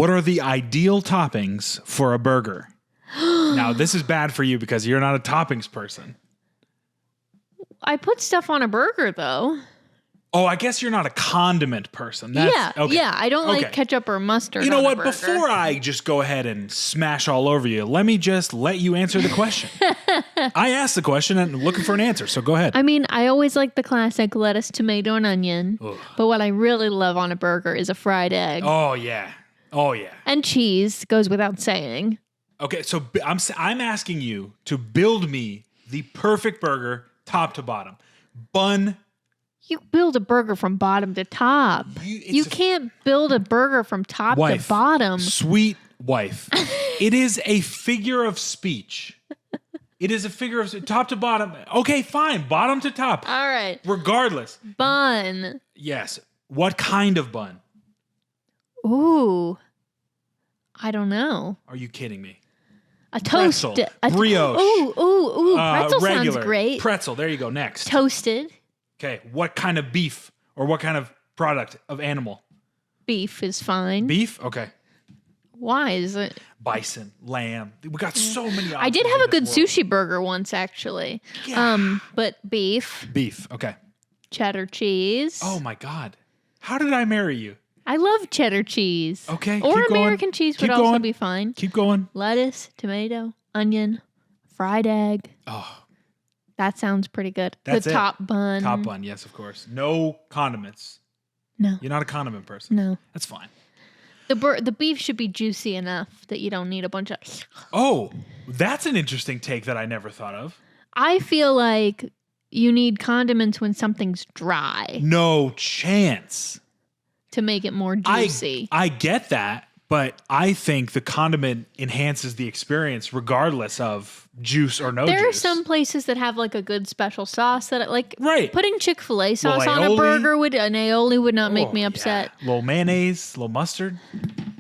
What are the ideal toppings for a burger? Now, this is bad for you because you're not a toppings person. I put stuff on a burger, though. Oh, I guess you're not a condiment person. Yeah, okay. I don't like ketchup or mustard. You know on what? A burger. Before I just go ahead and smash all over you, let me just let you answer the question. I asked the question and I'm looking for an answer, so go ahead. I mean, I always like the classic lettuce, tomato, and onion. Ugh. But what I really love on a burger is a fried egg. Oh, yeah. And cheese goes without saying. Okay, so I'm asking you to build me the perfect burger, top to bottom. Bun. You build a burger from bottom to top. You can't build a burger from top to bottom. Sweet wife. It is a figure of speech. It is a figure of top to bottom. Okay, fine. Bottom to top. All right. Regardless. Bun. Yes. What kind of bun? Ooh. I don't know. Are you kidding me? A toast. Brioche. Ooh. Pretzel regular. sounds great. Pretzel. There you go. Next. Toasted. Okay. What kind of beef or what kind of product of animal? Beef is fine. Beef? Okay. Why is it? Bison, lamb. We got so many options. I did have a good sushi burger once, actually. Yeah. But beef. Beef. Okay. Cheddar cheese. Oh, my God. How did I marry you? I love cheddar cheese. Okay. Or American cheese would also be fine. Keep going. Lettuce, tomato, onion, fried egg. Oh. That sounds pretty good. That's the top bun. Top bun, yes, of course. No condiments. No. You're not a condiment person. No. That's fine. The beef should be juicy enough that you don't need a bunch of... Oh, that's an interesting take that I never thought of. I feel like you need condiments when something's dry. No chance. To make it more juicy. I get that, but I think the condiment enhances the experience regardless of juice or no juice. There are some places that have like a good special sauce that like putting Chick-fil-A sauce on a burger an aioli would not make me upset. Yeah. Little mayonnaise, little mustard.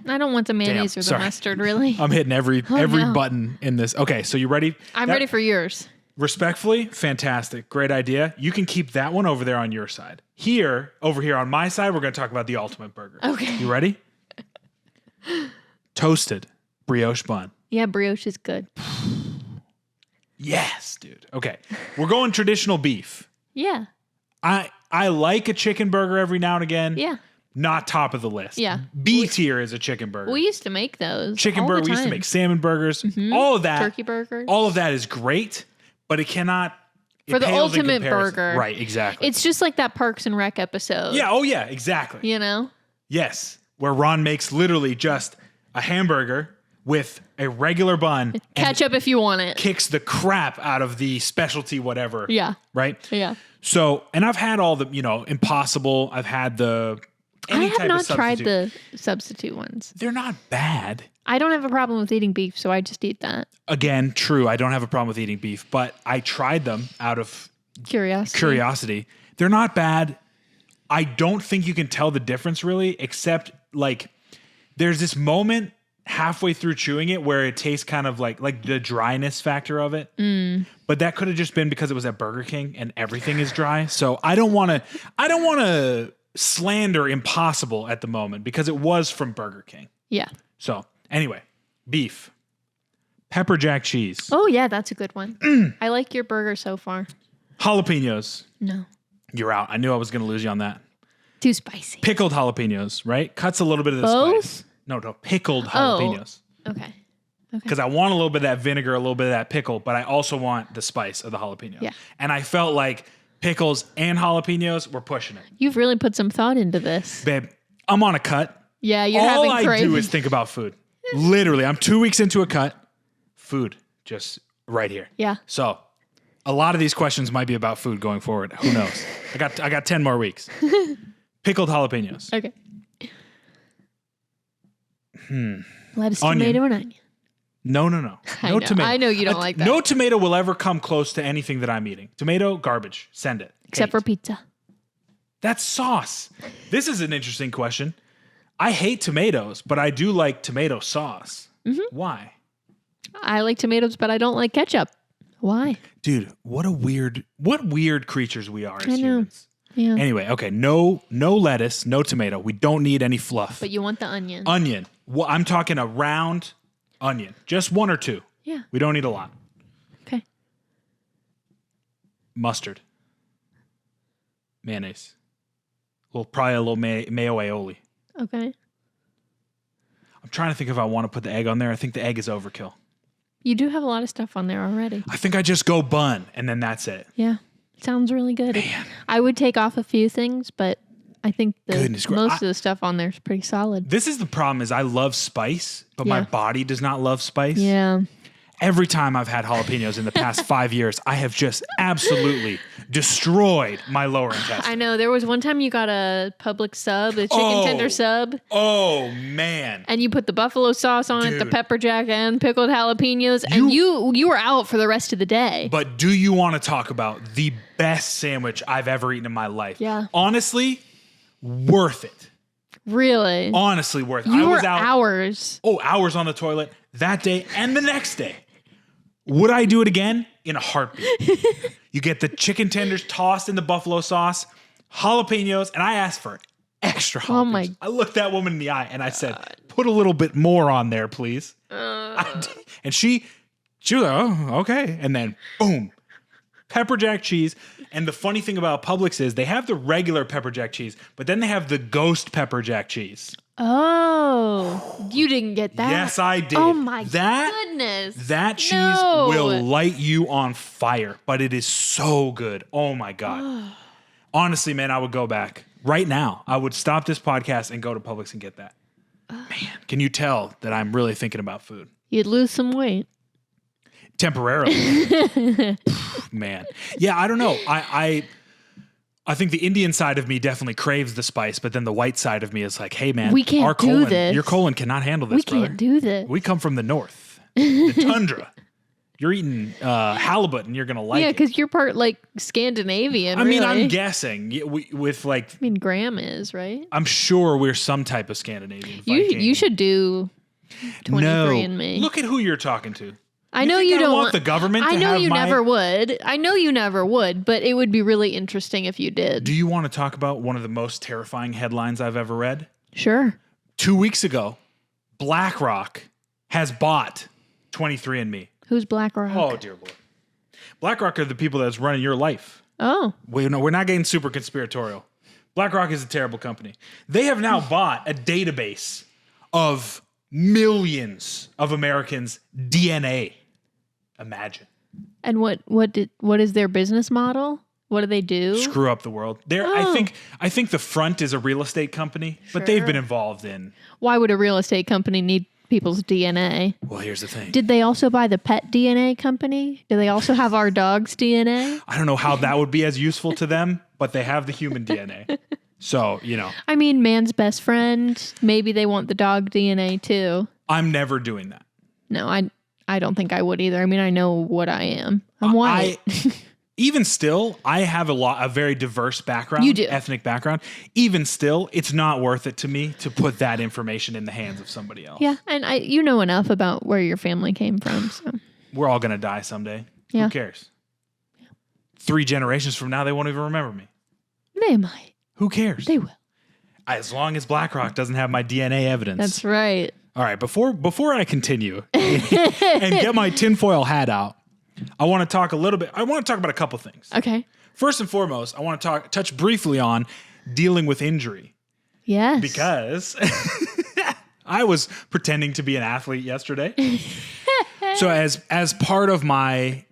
I don't want the mayonnaise or the mustard, really. I'm hitting every button in this. Okay, so you ready? I'm ready for yours. Respectfully, fantastic. Great idea. You can keep that one over there on your side. Over here on my side, we're going to talk about the ultimate burger. Okay. You ready? Toasted brioche bun. Yeah, brioche is good. Yes, dude. Okay. We're going traditional beef. Yeah. I like a chicken burger every now and again. Yeah. Not top of the list. Yeah. B tier is a chicken burger. We used to make those. Chicken burger. We used to make salmon burgers. Mm-hmm. All of that. Turkey burgers. All of that is great, but it cannot. For the ultimate burger. Right, exactly. It's just like that Parks and Rec episode. Yeah, oh yeah, exactly. You know? Yes, where Ron makes literally just a hamburger with a regular bun. Ketchup if you want it. Kicks the crap out of the specialty whatever. Yeah. Right? Yeah. So, and I've had all the, Impossible. I've had I have not tried the substitute ones. They're not bad. I don't have a problem with eating beef, so I just eat that. Again, true. I don't have a problem with eating beef, but I tried them out of curiosity. They're not bad. I don't think you can tell the difference really, except like there's this moment halfway through chewing it where it tastes kind of like the dryness factor of it. Mm. But that could have just been because it was at Burger King and everything is dry. So I don't want to slander Impossible at the moment because it was from Burger King. Yeah. So anyway, beef, pepper jack cheese. Oh yeah, that's a good one. I like your burger so far. Jalapenos. No. You're out. I knew I was going to lose you on that. Too spicy. Pickled jalapenos, right? Cuts a little bit of the spice. No, pickled jalapenos. Okay. Because I want a little bit of that vinegar, a little bit of that pickle, but I also want the spice of the jalapeno. Yeah. And I felt like pickles and jalapenos were pushing it. You've really put some thought into this. Babe, I'm on a cut. Yeah, you're having cravings. All I do is think about food. Literally, I'm 2 weeks into a cut. Food, just right here. Yeah. So, a lot of these questions might be about food going forward. Who knows? I got 10 more weeks. Pickled jalapenos. Okay. Lettuce, onion. tomato, and onion. No. No tomato. I know you don't like that. No tomato will ever come close to anything that I'm eating. Tomato, garbage. Send it. Except for pizza. That's sauce. This is an interesting question. I hate tomatoes, but I do like tomato sauce. Mm-hmm. Why? I like tomatoes, but I don't like ketchup. Why? Dude, what weird creatures we are as humans. Yeah. Anyway, okay, no lettuce, no tomato. We don't need any fluff. But you want the onion. Onion. Well, I'm talking a round onion. Just 1 or 2. Yeah. We don't need a lot. Okay. Mustard. Mayonnaise. Probably a little mayo aioli. Okay. I'm trying to think if I want to put the egg on there. I think the egg is overkill. You do have a lot of stuff on there already. I think I just go bun, and then that's it. Yeah. Sounds really good. Man. I would take off a few things, but I think most of the stuff on there is pretty solid. This is the problem is I love spice, but my body does not love spice. Yeah. Every time I've had jalapenos in the past 5 years, I have just absolutely destroyed my lower intestine. I know. There was one time you got a Publix sub, a chicken tender sub. Oh, man. And you put the buffalo sauce on it, the pepper jack, and pickled jalapenos, and you were out for the rest of the day. But do you want to talk about the best sandwich I've ever eaten in my life? Yeah. Honestly, worth it. Really? Honestly, worth it. I was out hours. Oh, hours on the toilet that day and the next day. Would I do it again? In a heartbeat. You get the chicken tenders tossed in the buffalo sauce, jalapenos, and I asked for extra jalapenos. Oh my! I looked that woman in the eye and I said, "Put a little bit more on there, please." And she was like, "Oh, okay." And then boom, pepper jack cheese. And the funny thing about Publix is they have the regular pepper jack cheese, but then they have the ghost pepper jack cheese. Oh, you didn't get that? Yes, I did. Oh my goodness. That cheese will light you on fire, but it is so good. Oh my God. Honestly, man, I would go back right now. I would stop this podcast and go to Publix and get that. Man, can you tell that I'm really thinking about food? You'd lose some weight. Temporarily. Man. Yeah, I don't know. I think the Indian side of me definitely craves the spice, but then the white side of me is like, hey, man, we can't do this. Your colon cannot handle this, brother. We can't do this. We come from the north, the tundra. You're eating halibut and you're going to like it. Yeah, because you're part like Scandinavian. I mean, I'm guessing with like. I mean, Graham is, right? I'm sure we're some type of Scandinavian. You should do 23andMe. Look at who you're talking to. I know you don't want the government. I know you never would. I know you never would, but it would be really interesting if you did. Do you want to talk about one of the most terrifying headlines I've ever read? Sure. 2 weeks ago, BlackRock has bought 23andMe. Who's BlackRock? Oh, dear Lord. BlackRock are the people that's running your life. Oh. We're not getting super conspiratorial. BlackRock is a terrible company. They have now bought a database of millions of Americans' DNA. Imagine. And what is their business model? What do they do? Screw up the world. I think the front is a real estate company, but they've been involved in. Why would a real estate company need people's DNA? Well, here's the thing. Did they also buy the pet DNA company? Do they also have our dog's DNA? I don't know how that would be as useful to them, but they have the human DNA. So, I mean, man's best friend. Maybe they want the dog DNA too. I'm never doing that. No, I don't think I would either. I mean, I know what I am. I'm white. Even still, I have a very diverse background. You do. Ethnic background. Even still, it's not worth it to me to put that information in the hands of somebody else. Yeah, and you know enough about where your family came from. So we're all going to die someday. Yeah. Who cares? Yeah. 3 generations from now, they won't even remember me. They might. Who cares? They will. As long as BlackRock doesn't have my DNA evidence. That's right. All right, before I continue and get my tinfoil hat out, I want to talk about a couple things. Okay. First and foremost, I want to touch briefly on dealing with injury. Yes. Because I was pretending to be an athlete yesterday. So as part of my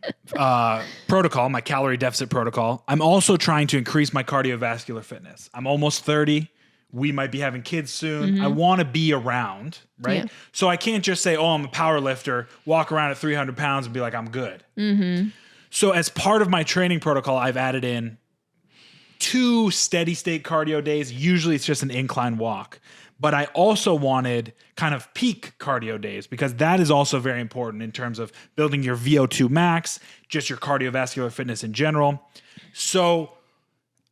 protocol, my calorie deficit protocol, I'm also trying to increase my cardiovascular fitness. I'm almost 30. We might be having kids soon. Mm-hmm. I want to be around, right? Yeah. So I can't just say, oh, I'm a power lifter, walk around at 300 pounds and be like, I'm good. Mm-hmm. So as part of my training protocol, I've added in 2 steady state cardio days. Usually it's just an incline walk. But I also wanted kind of peak cardio days because that is also very important in terms of building your VO2 max, just your cardiovascular fitness in general. So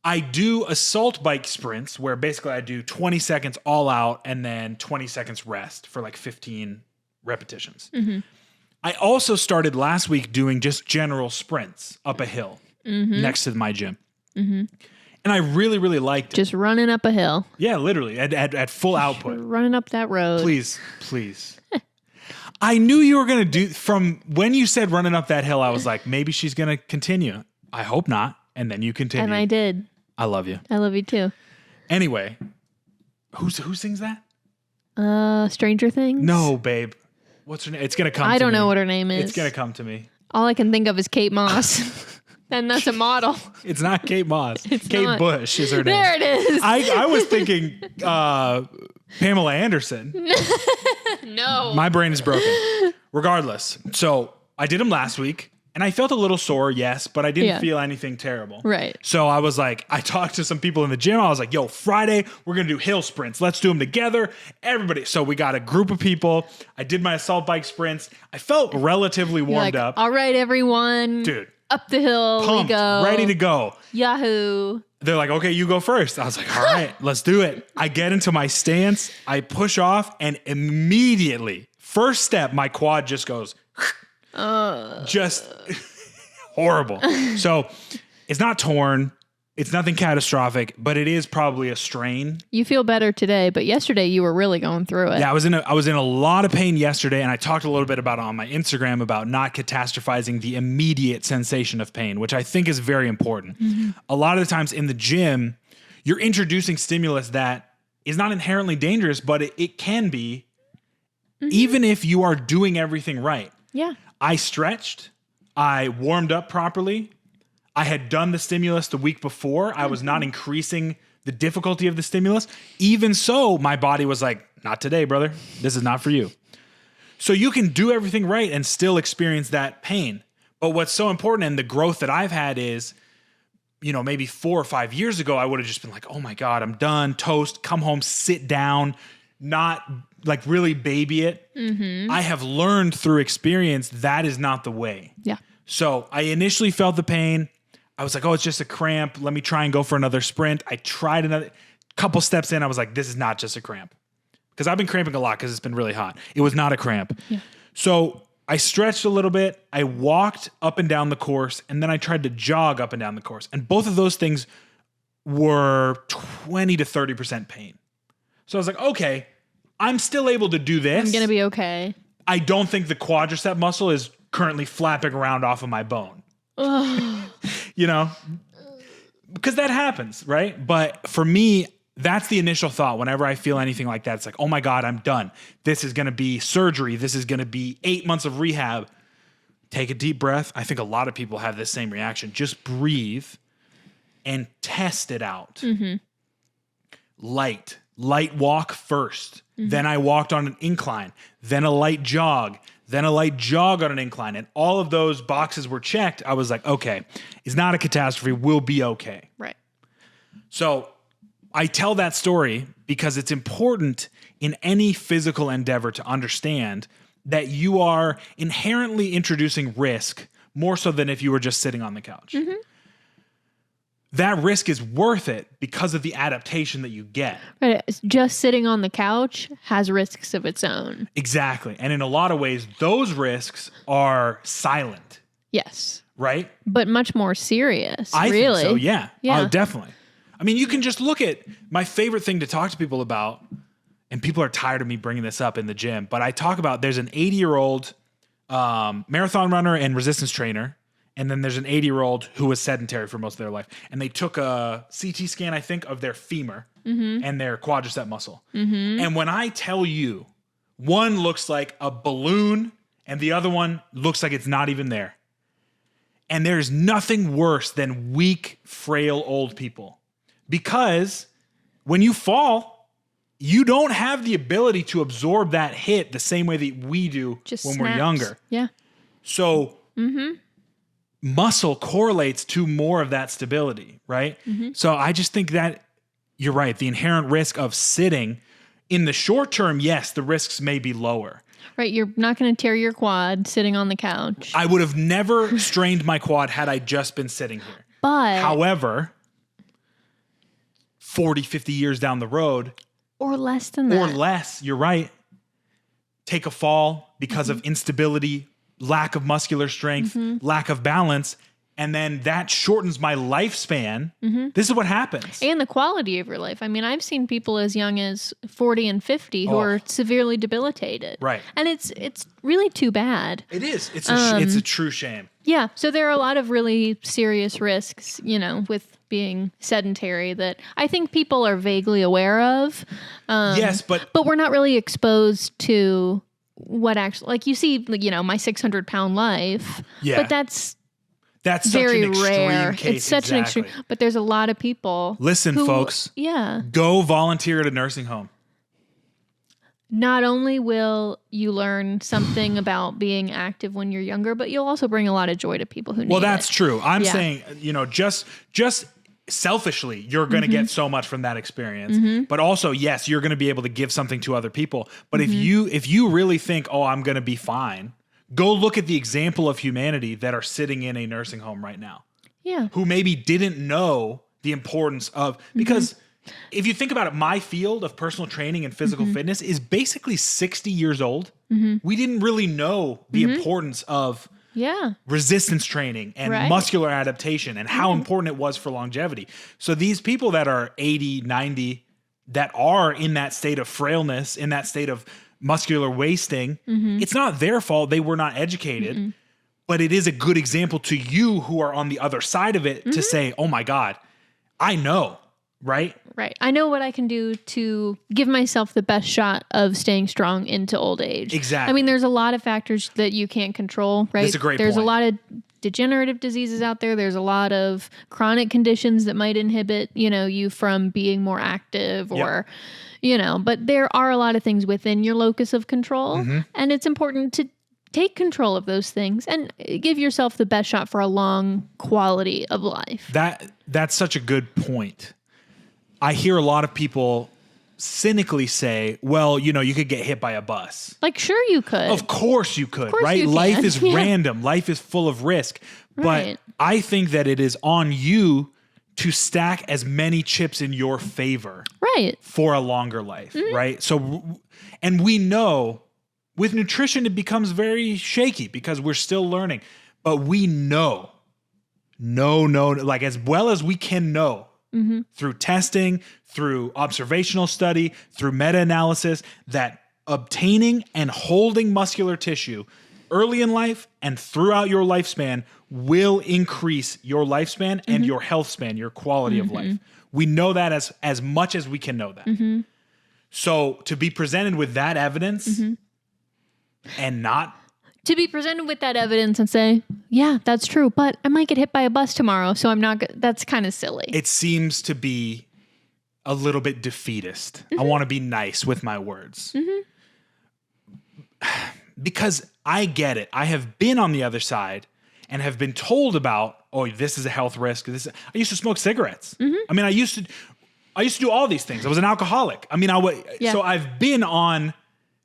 I do assault bike sprints where basically I do 20 seconds all out and then 20 seconds rest for like 15 repetitions. Mm-hmm. I also started last week doing just general sprints up a hill next to my gym. Mm-hmm. And I really, really liked it. Just running up a hill. Yeah, literally at full output. Running up that road. Please. I knew you were going to do, from when you said running up that hill, I was like, maybe she's going to continue. I hope not. And then you continued. And I did. I love you. I love you too. Anyway, who sings that? Stranger Things? No, babe. What's her name? It's going to come to me. I don't know what her name is. It's going to come to me. All I can think of is Kate Moss. And that's a model. It's not Kate Moss. It's Kate not. Bush is her name. There it is. I was thinking Pamela Anderson. No. My brain is broken. Regardless. So I did them last week and I felt a little sore, yes, but I didn't feel anything terrible. Right. So I was like, I talked to some people in the gym. I was like, yo, Friday, we're going to do hill sprints. Let's do them together. Everybody. So we got a group of people. I did my assault bike sprints. I felt relatively warmed up. All right, everyone. Dude. Up the hill Pumped, we go. ready to go. Yahoo. They're like, okay, you go first. I was like, all right, let's do it. I get into my stance. I push off and immediately, first step, my quad just goes, just horrible. So it's not torn. It's nothing catastrophic, but it is probably a strain. You feel better today, but yesterday you were really going through it. Yeah, I was in a lot of pain yesterday, and I talked a little bit about it on my Instagram about not catastrophizing the immediate sensation of pain, which I think is very important. Mm-hmm. A lot of the times in the gym, you're introducing stimulus that is not inherently dangerous, but it can be, even if you are doing everything right. Yeah. I stretched. I warmed up properly. I had done the stimulus the week before. I was not increasing the difficulty of the stimulus. Even so, my body was like, not today, brother. This is not for you. So you can do everything right and still experience that pain. But what's so important and the growth that I've had is, maybe 4 or 5 years ago, I would have just been like, oh my God, I'm done. Toast, come home, sit down, not like really baby it. Mm-hmm. I have learned through experience that is not the way. Yeah. So I initially felt the pain. I was like, oh, it's just a cramp. Let me try and go for another sprint. I tried another couple steps in. I was like, this is not just a cramp. Because I've been cramping a lot because it's been really hot. It was not a cramp. Yeah. So I stretched a little bit. I walked up and down the course. And then I tried to jog up and down the course. And both of those things were 20 to 30% pain. So I was like, okay, I'm still able to do this. I'm going to be okay. I don't think the quadricep muscle is currently flapping around off of my bone. Because that happens, right? But for me, that's the initial thought. Whenever I feel anything like that, it's like, oh my God, I'm done. This is going to be surgery. This is going to be 8 months of rehab. Take a deep breath. I think a lot of people have this same reaction. Just breathe and test it out. Mm-hmm. Light walk first. Mm-hmm. Then I walked on an incline, then a light jog, then a light jog on an incline. And all of those boxes were checked. I was like, okay, it's not a catastrophe. We'll be okay. Right. So I tell that story because it's important in any physical endeavor to understand that you are inherently introducing risk more so than if you were just sitting on the couch. Mm-hmm. That risk is worth it because of the adaptation that you get. Right. Just sitting on the couch has risks of its own. Exactly. And in a lot of ways, those risks are silent. Yes. Right? But much more serious. I really. think so, yeah. Yeah. Definitely. I mean, you can just look at my favorite thing to talk to people about, and people are tired of me bringing this up in the gym, but I talk about there's an 80-year-old marathon runner and resistance trainer. And then there's an 80-year-old who was sedentary for most of their life. And they took a CT scan, I think, of their femur and their quadricep muscle. Mm-hmm. And when I tell you, one looks like a balloon and the other one looks like it's not even there. And there's nothing worse than weak, frail old people. Because when you fall, you don't have the ability to absorb that hit the same way that we do when we're younger. Yeah. So... Mm-hmm. Muscle correlates to more of that stability, right? Mm-hmm. So I just think that you're right. The inherent risk of sitting in the short term, yes, the risks may be lower. Right. You're not going to tear your quad sitting on the couch. I would have never strained my quad had I just been sitting here. But however, 40, 50 years down the road. Or less than that. Or less, you're right. Take a fall because of instability, lack of muscular strength, lack of balance, and then that shortens my lifespan. This is what happens. And the quality of your life. I mean, I've seen people as young as 40 and 50 who are severely debilitated. Right. And it's really too bad. It is. It's a true shame. Yeah. So there are a lot of really serious risks, with being sedentary that I think people are vaguely aware of. Yes, but we're not really exposed to what actually, like you see, my 600-pound life. Yeah. But that's very rare. Case. It's such an extreme. But there's a lot of people. Listen, folks. Yeah. Go volunteer at a nursing home. Not only will you learn something about being active when you're younger, but you'll also bring a lot of joy to people who need it. Well, that's true. I'm saying, just selfishly, you're going to get so much from that experience. But also, yes, you're going to be able to give something to other people. But if you really think, oh, I'm going to be fine, go look at the example of humanity that are sitting in a nursing home right now. Yeah. Who maybe didn't know the importance of, because if you think about it, my field of personal training and physical fitness is basically 60 years old. We didn't really know the importance of resistance training and muscular adaptation and how important it was for longevity. So these people that are 80, 90, that are in that state of frailness, in that state of muscular wasting, it's not their fault. They were not educated, but it is a good example to you who are on the other side of it to say, oh my God, I know. Right? Right. I know what I can do to give myself the best shot of staying strong into old age. Exactly. I mean, there's a lot of factors that you can't control, right? That's a great There's point. a lot of degenerative diseases out there. There's a lot of chronic conditions that might inhibit, you from being more active or, but there are a lot of things within your locus of control. And it's important to take control of those things and give yourself the best shot for a long quality of life. That's such a good point. I hear a lot of people cynically say, well, you could get hit by a bus. Like, sure you could. Of course you could, right? Life is random. Life is full of risk. But I think that it is on you to stack as many chips in your favor for a longer life, right? So, and we know with nutrition, it becomes very shaky because we're still learning. But we know, like as well as we can know, through testing, through observational study, through meta-analysis, that obtaining and holding muscular tissue early in life and throughout your lifespan will increase your lifespan and your health span, your quality of life. We know that as much as we can know that. So to be presented with that evidence and not... To be presented with that evidence and say, yeah, that's true, but I might get hit by a bus tomorrow, so I'm not... That's kind of silly. It seems to be a little bit defeatist. I want to be nice with my words. Because I get it. I have been on the other side and have been told about, oh, this is a health risk. I used to smoke cigarettes. I mean, I used to do all these things. I was an alcoholic. I mean, so I've been on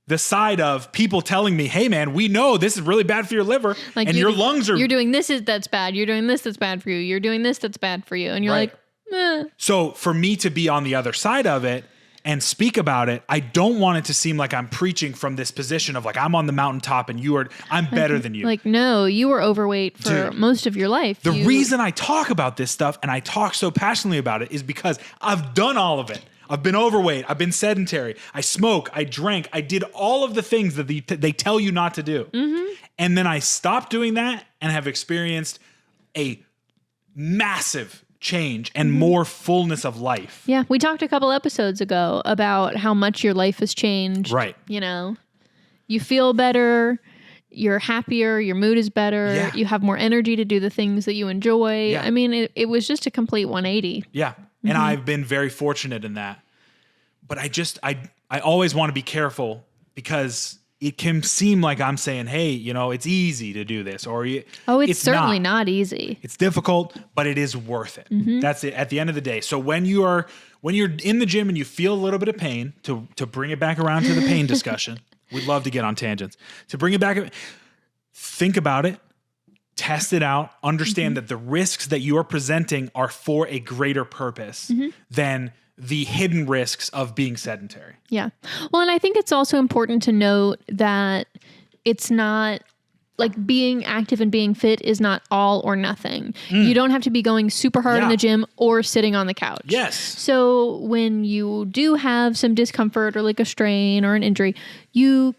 the side of people telling me, hey man, we know this is really bad for your liver, like and your lungs are... You're doing this that's bad. You're doing this that's bad for you. You're doing this that's bad for you. And you're like, eh. So for me to be on the other side of it and speak about it, I don't want it to seem like I'm preaching from this position of like, I'm on the mountaintop and I'm better than you. Like, no, you were overweight for most of your life. The reason I talk about this stuff and I talk so passionately about it is because I've done all of it. I've been overweight. I've been sedentary. I smoke. I drank. I did all of the things that they tell you not to do. And then I stopped doing that and have experienced a massive change and more fullness of life. Yeah. We talked a couple episodes ago about how much your life has changed. Right. You feel better. You're happier. Your mood is better. Yeah. You have more energy to do the things that you enjoy. Yeah. I mean, it was just a complete 180. Yeah. And I've been very fortunate in that. But I always want to be careful because it can seem like I'm saying, hey, it's easy to do this. Or it's certainly not easy. It's difficult, but it is worth it. That's it at the end of the day. So when you're in the gym and you feel a little bit of pain, to bring it back around to the pain discussion, we'd love to get on tangents. To bring it back, think about it. Test it out, understand that the risks that you are presenting are for a greater purpose than the hidden risks of being sedentary. Yeah. Well, and I think it's also important to note that it's not like being active and being fit is not all or nothing. You don't have to be going super hard in the gym or sitting on the couch. Yes. So when you do have some discomfort or like a strain or an injury, you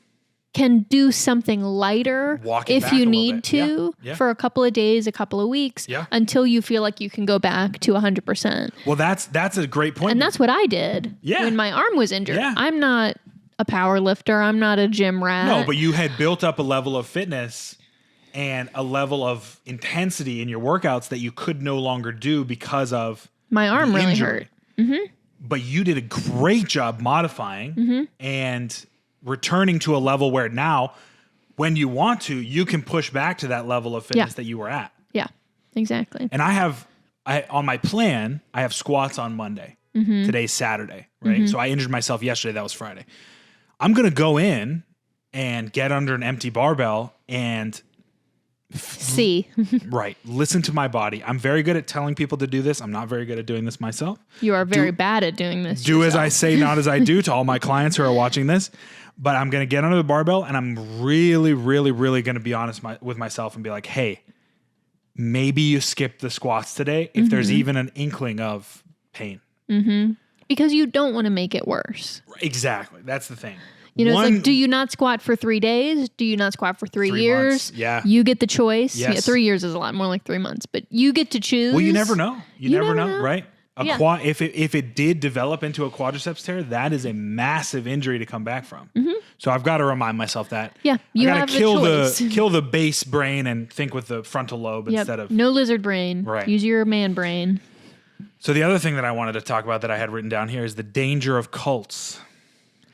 can do something lighter if you need to for a couple of days, a couple of weeks until you feel like you can go back to 100%. Well, that's a great point. And that's what I did when my arm was injured. Yeah. I'm not a power lifter. I'm not a gym rat. No, but you had built up a level of fitness and a level of intensity in your workouts that you could no longer do because of my arm really hurt. Mm-hmm. But you did a great job modifying and returning to a level where now, when you want to, you can push back to that level of fitness that you were at. Yeah, exactly. And on my plan, I have squats on Monday. Today's Saturday, right? So I injured myself yesterday. That was Friday. I'm going to go in and get under an empty barbell and listen to my body. I'm very good at telling people to do this. I'm not very good at doing this myself. You are very bad at doing this. Do as I say, not as I do, to all my clients who are watching this. But I'm going to get under the barbell and I'm really, really, really going to be honest with myself and be like, hey, maybe you skip the squats today if there's even an inkling of pain. Because you don't want to make it worse. Exactly. That's the thing. You know, it's like, do you not squat for 3 days? Do you not squat for 3 years? Months. Yeah. You get the choice. Yes. Yeah, 3 years is a lot more like 3 months, but you get to choose. Well, you never know. You never know, right? If it did develop into a quadriceps tear, that is a massive injury to come back from. So I've got to remind myself that. Yeah, you have to kill the base brain and think with the frontal lobe instead of no lizard brain. Right. Use your man brain. So the other thing that I wanted to talk about that I had written down here is the danger of cults.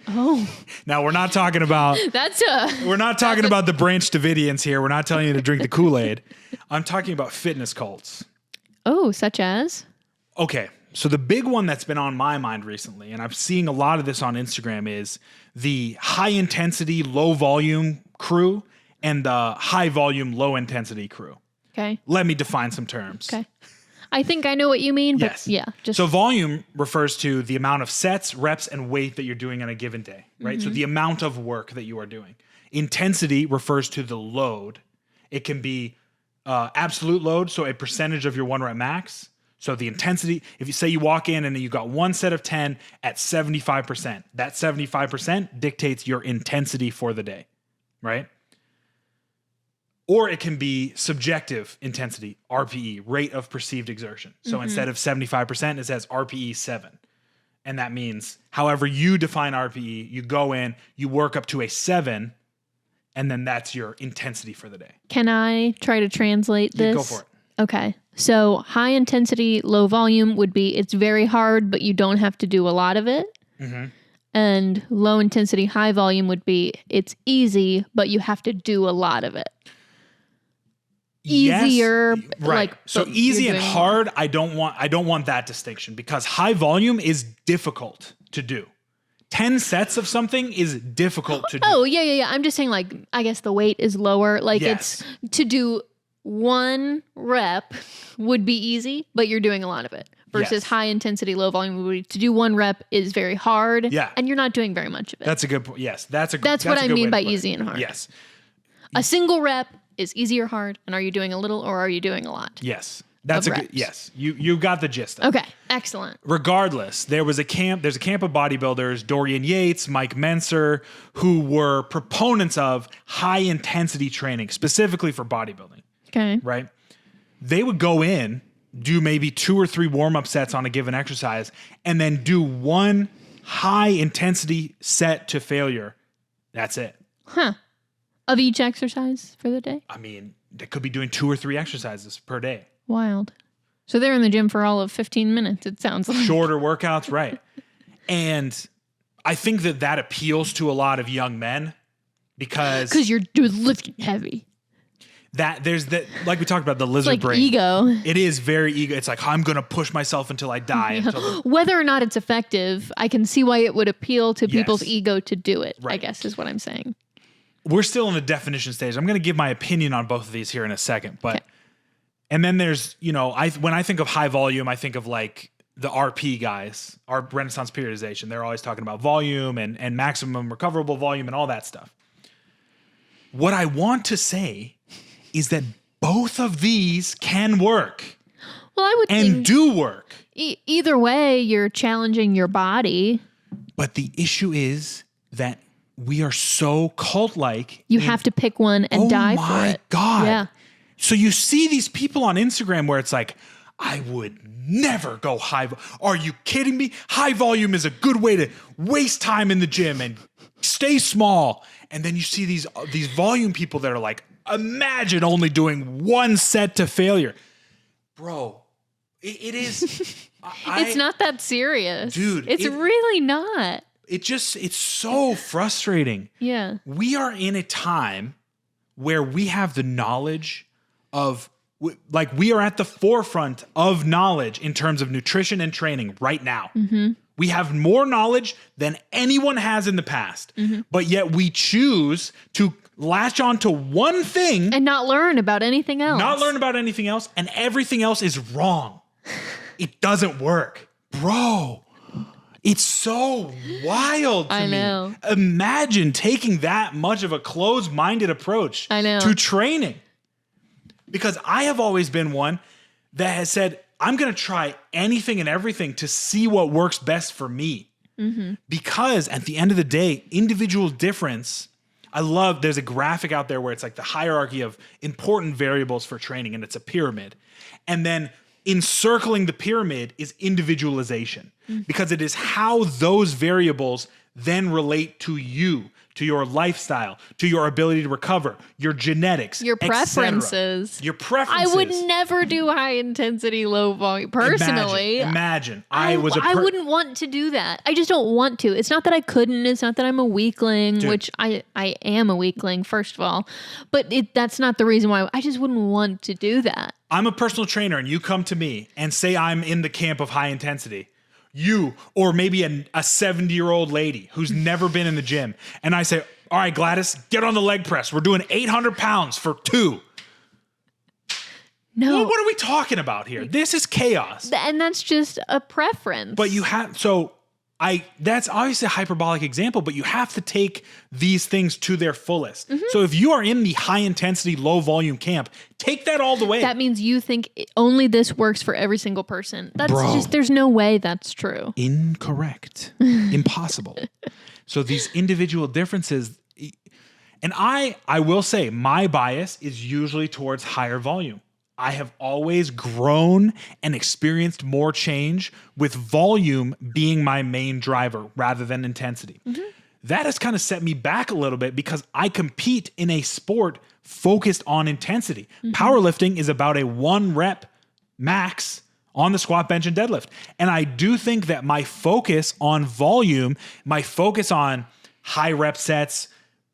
Oh. Now we're not talking about about the Branch Davidians here. We're not telling you to drink the Kool-Aid. I'm talking about fitness cults. Oh, such as? Okay. So the big one that's been on my mind recently, and I'm seeing a lot of this on Instagram, is the high intensity, low volume crew and the high volume, low intensity crew. Okay. Let me define some terms. Okay. I think I know what you mean, but So volume refers to the amount of sets, reps, and weight that you're doing on a given day, right? So the amount of work that you are doing. Intensity refers to the load. It can be absolute load, so a percentage of your 1 rep max. So the intensity, if you say you walk in and you got 1 set of 10 at 75%, that 75% dictates your intensity for the day, right? Or it can be subjective intensity, RPE, rate of perceived exertion. So instead of 75%, it says RPE 7. And that means however you define RPE, you go in, you work up to a 7, and then that's your intensity for the day. Can I try to translate this? Go for it. Okay. So high intensity, low volume would be it's very hard, but you don't have to do a lot of it. And low intensity, high volume would be it's easy, but you have to do a lot of it. Easier, yes, right? So easy and hard, I don't want that distinction because high volume is difficult to do. 10 sets of something is difficult to do. Oh, yeah. I'm just saying, like, I guess the weight is lower. Like, it's to do 1 rep would be easy, but you're doing a lot of it. Versus high intensity, low volume would be to do 1 rep is very hard. Yeah. And you're not doing very much of it. That's a good point. Yes. That's what I mean by easy and hard. Yes. A single rep is easy or hard, and are you doing a little or are you doing a lot? Yes. That's a good, yes. You got the gist of it. Okay, excellent. Regardless, there's a camp of bodybuilders, Dorian Yates, Mike Menser, who were proponents of high intensity training, specifically for bodybuilding. Okay. Right? They would go in, do maybe 2 or 3 warm-up sets on a given exercise, and then do 1 high intensity set to failure. That's it. Huh. Of each exercise for the day? I mean, they could be doing 2 or 3 exercises per day. Wild. So they're in the gym for all of 15 minutes, it sounds like. Shorter workouts, right. And I think that appeals to a lot of young men because you're lifting heavy. That there's that, like we talked about, the lizard it's like brain. Ego. It is very ego. It's like, I'm going to push myself until I die. Whether or not it's effective, I can see why it would appeal to people's ego to do it, I guess is what I'm saying. We're still in the definition stage. I'm going to give my opinion on both of these here in a second, but and then there's, when I think of high volume, I think of like the RP guys, our Renaissance periodization. They're always talking about volume and maximum recoverable volume and all that stuff. what I want to say is that both of these can work. Well, I would think do work. Either way, you're challenging your body. But the issue is that we are so cult-like. You have to pick one and die for it. Oh my God. Yeah. So you see these people on Instagram where it's like, I would never go high. Are you kidding me? High volume is a good way to waste time in the gym and stay small. And then you see these volume people that are like, imagine only doing one set to failure. Bro, it is. It's not that serious. Dude. It's really not. It's so frustrating. Yeah. We are in a time where we have the knowledge of, like, we are at the forefront of knowledge in terms of nutrition and training right now. Mm-hmm. We have more knowledge than anyone has in the past, but yet we choose to latch on to one thing and not learn about anything else. And everything else is wrong. It doesn't work. Bro, it's so wild to me. I know. Imagine taking that much of a closed-minded approach to training. Because I have always been one that has said, I'm going to try anything and everything to see what works best for me. Mm-hmm. Because at the end of the day, individual difference, there's a graphic out there where it's like the hierarchy of important variables for training, and it's a pyramid. And then encircling the pyramid is individualization, because it is how those variables then relate to you, to your lifestyle, to your ability to recover, your genetics, your preferences. I would never do high intensity, low volume. Personally, imagine. I wouldn't want to do that. I just don't want to. It's not that I couldn't. It's not that I'm a weakling, which I am a weakling, first of all. But that's not the reason why. I just wouldn't want to do that. I'm a personal trainer, and you come to me and say I'm in the camp of high intensity. You, or maybe a 70-year-old lady who's never been in the gym. And I say, all right, Gladys, get on the leg press. We're doing 800 pounds for 2. No. Well, what are we talking about here? This is chaos. And that's just a preference. But that's obviously a hyperbolic example, but you have to take these things to their fullest. Mm-hmm. So if you are in the high intensity, low volume camp, take that all the way. That means you think only this works for every single person. There's no way that's true. Incorrect. Impossible. So these individual differences, and I will say my bias is usually towards higher volume. I have always grown and experienced more change with volume being my main driver rather than intensity. Mm-hmm. That has kind of set me back a little bit because I compete in a sport focused on intensity. Mm-hmm. Powerlifting is about a 1 rep max on the squat, bench, and deadlift. And I do think that my focus on volume, my focus on high rep sets,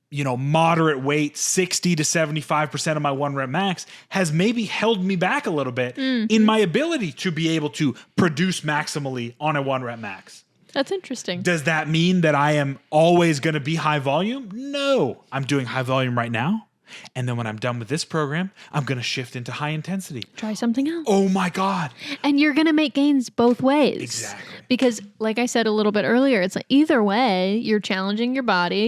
moderate weight, 60 to 75% of my 1 rep max has maybe held me back a little bit in my ability to be able to produce maximally on a 1 rep max. That's interesting. Does that mean that I am always going to be high volume? No, I'm doing high volume right now. And then when I'm done with this program, I'm going to shift into high intensity. Try something else. Oh my God. And you're going to make gains both ways. Exactly. Because like I said a little bit earlier, it's like either way, you're challenging your body.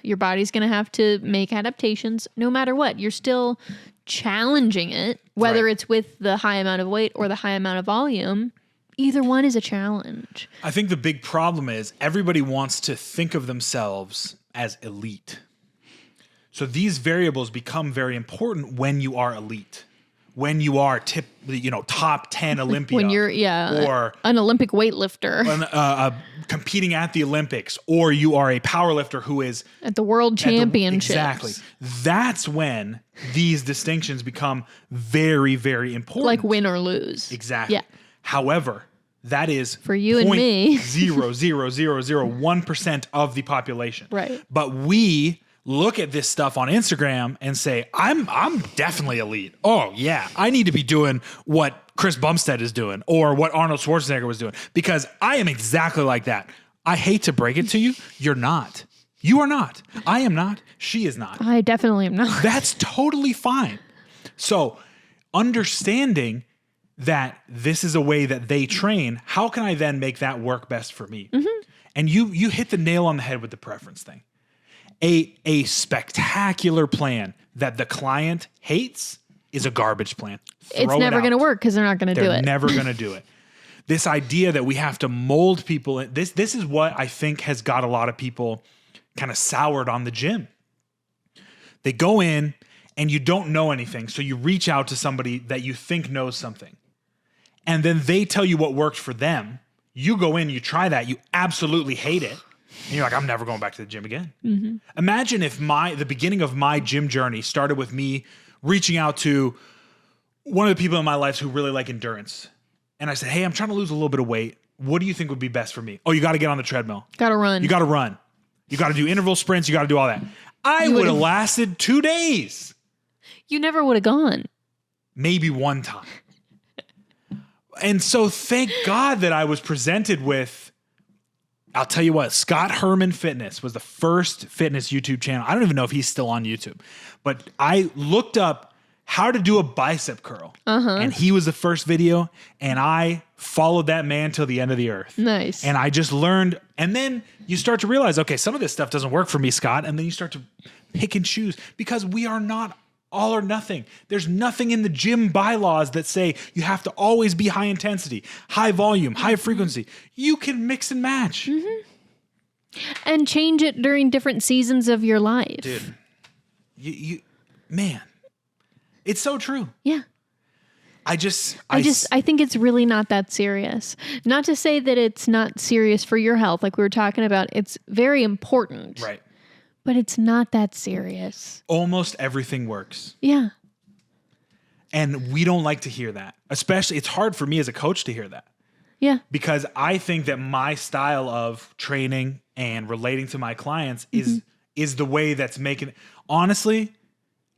Your body's going to have to make adaptations no matter what. You're still challenging it, whether it's with the high amount of weight or the high amount of volume. Either one is a challenge. I think the big problem is everybody wants to think of themselves as elite. So these variables become very important when you are elite, when you are top 10 Olympia, when you're or an Olympic weightlifter, competing at the Olympics, or you are a powerlifter who is at the World Championships. Exactly. That's when these distinctions become very, very important. Like win or lose. Exactly. Yeah. However, that is for you and me 0.00001% of the population. Right. But we look at this stuff on Instagram and say, I'm definitely elite. Oh yeah, I need to be doing what Chris Bumstead is doing or what Arnold Schwarzenegger was doing because I am exactly like that. I hate to break it to you. You're not. You are not. I am not. She is not. I definitely am not. That's totally fine. So understanding that this is a way that they train, how can I then make that work best for me? Mm-hmm. And you hit the nail on the head with the preference thing. A spectacular plan that the client hates is a garbage plan. It's never going to work because they're not going to do it. They're never going to do it. This idea that we have to mold people, this is what I think has got a lot of people kind of soured on the gym. They go in and you don't know anything, so you reach out to somebody that you think knows something. And then they tell you what worked for them. You go in, you try that, you absolutely hate it. And you're like, I'm never going back to the gym again. Mm-hmm. Imagine if the beginning of my gym journey started with me reaching out to one of the people in my life who really like endurance. And I said, hey, I'm trying to lose a little bit of weight. What do you think would be best for me? Oh, you got to get on the treadmill. Got to run. You got to run. You got to do interval sprints. You got to do all that. I would have lasted 2 days. You never would have gone. Maybe one time. And so thank God that I was presented with, I'll tell you what, Scott Herman Fitness was the first fitness YouTube channel. I don't even know if he's still on YouTube, but I looked up how to do a bicep curl. And he was the first video, and I followed that man till the end of the earth. Nice. And I just learned, and then you start to realize, okay, some of this stuff doesn't work for me, Scott, and then you start to pick and choose because we are not all or nothing. There's nothing in the gym bylaws that say you have to always be high intensity, high volume, high frequency. You can mix and match. And change it during different seasons of your life. Dude, man, it's so true. Yeah. I think it's really not that serious. Not to say that it's not serious for your health, like we were talking about. It's very important. Right. But it's not that serious. Almost everything works. Yeah. And we don't like to hear that. Especially, it's hard for me as a coach to hear that. Yeah. Because I think that my style of training and relating to my clients is the way that's making it. Honestly,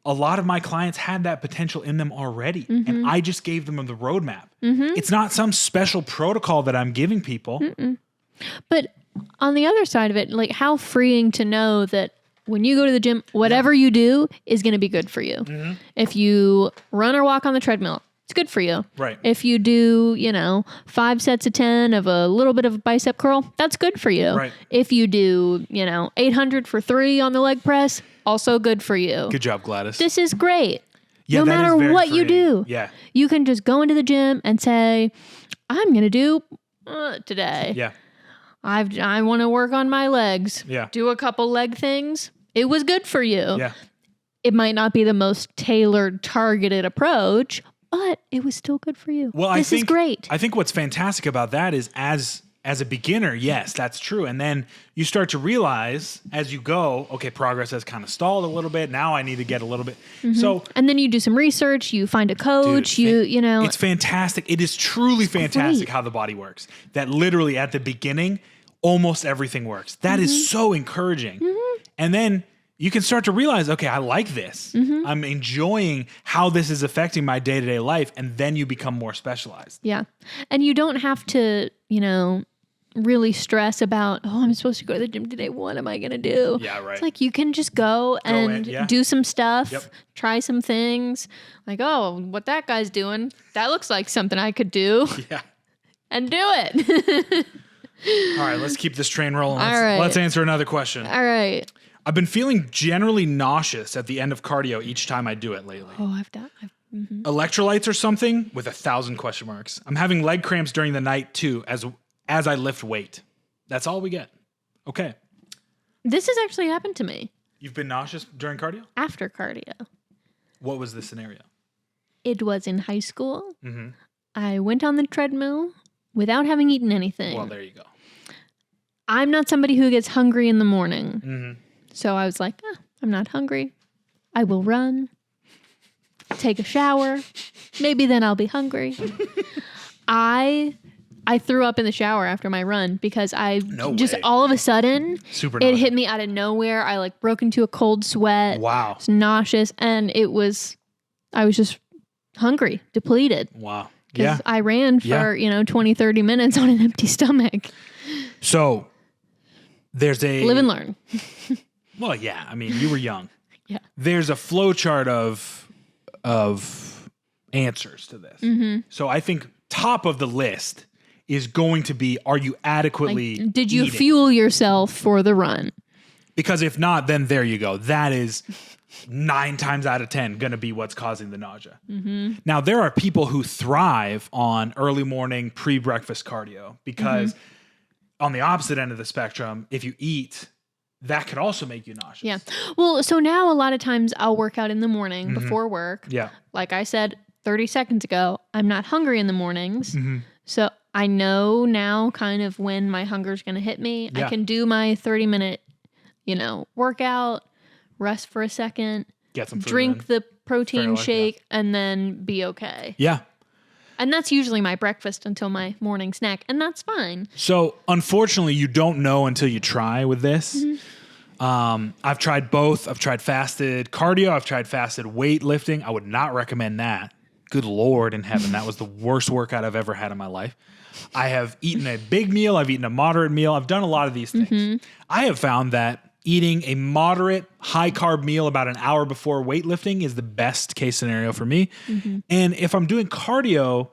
a lot of my clients had that potential in them already. And I just gave them the roadmap. It's not some special protocol that I'm giving people. But on the other side of it, like how freeing to know that when you go to the gym, whatever you do is going to be good for you. If you run or walk on the treadmill, it's good for you. Right. If you do, 5 sets of 10 of a little bit of a bicep curl, that's good for you. Right. If you do, 800 for 3 on the leg press, also good for you. Good job, Gladys. This is great. Yeah, no matter what you do. Yeah. You can just go into the gym and say, I'm going to do today. Yeah. I want to work on my legs. Yeah. Do a couple leg things. It was good for you. Yeah. It might not be the most tailored, targeted approach, but it was still good for you. Well, this is great. I think what's fantastic about that is as a beginner, yes, that's true. And then you start to realize as you go, okay, progress has kind of stalled a little bit. Now I need to get a little bit. So, and then you do some research, you find a coach, dude, you know. It's fantastic. It is truly fantastic how the body works. That literally at the beginning, almost everything works. That is so encouraging. And then you can start to realize, okay, I like this. I'm enjoying how this is affecting my day-to-day life. And then you become more specialized. Yeah. And you don't have to, really stress about, I'm supposed to go to the gym today. What am I going to do? Yeah, right. It's like you can just go and do some stuff, try some things. Like, what that guy's doing, that looks like something I could do. Yeah. And do it. All right, let's keep this train rolling. right. Let's answer another question. All right. I've been feeling generally nauseous at the end of cardio each time I do it lately. I've done. Electrolytes or something with 1,000 question marks. I'm having leg cramps during the night too as I lift weight. That's all we get. Okay. This has actually happened to me. You've been nauseous during cardio? After cardio. What was the scenario? It was in high school. I went on the treadmill without having eaten anything. Well, there you go. I'm not somebody who gets hungry in the morning. So I was like, I'm not hungry. I will run, take a shower. Maybe then I'll be hungry. I threw up in the shower after my run because all of a sudden, it hit me out of nowhere. I broke into a cold sweat. Wow. It's nauseous. And I was just hungry, depleted. Wow. Because I ran for, 20, 30 minutes on an empty stomach. So there's live and learn. Well, yeah. I mean, you were young. Yeah. There's a flow chart of answers to this. So I think top of the list is going to be, are you adequately did you eating? fuel yourself for the run? Because if not, then there you go. That is 9 times out of 10 going to be what's causing the nausea. Now, there are people who thrive on early morning pre-breakfast cardio because on the opposite end of the spectrum, if you eat, that could also make you nauseous. Yeah. Well, so now a lot of times I'll work out in the morning before work. Yeah. Like I said 30 seconds ago, I'm not hungry in the mornings. So I know now kind of when my hunger is going to hit me. Yeah. I can do my 30-minute, workout, rest for a second, Get some food drink in. the protein Like shake, and then be okay. Yeah. And that's usually my breakfast until my morning snack, and that's fine. So unfortunately, you don't know until you try with this. I've tried both. I've tried fasted cardio. I've tried fasted weightlifting. I would not recommend that. Good Lord in heaven. That was the worst workout I've ever had in my life. I have eaten a big meal. I've eaten a moderate meal. I've done a lot of these things. I have found that eating a moderate high carb meal about an hour before weightlifting is the best case scenario for me. And if I'm doing cardio,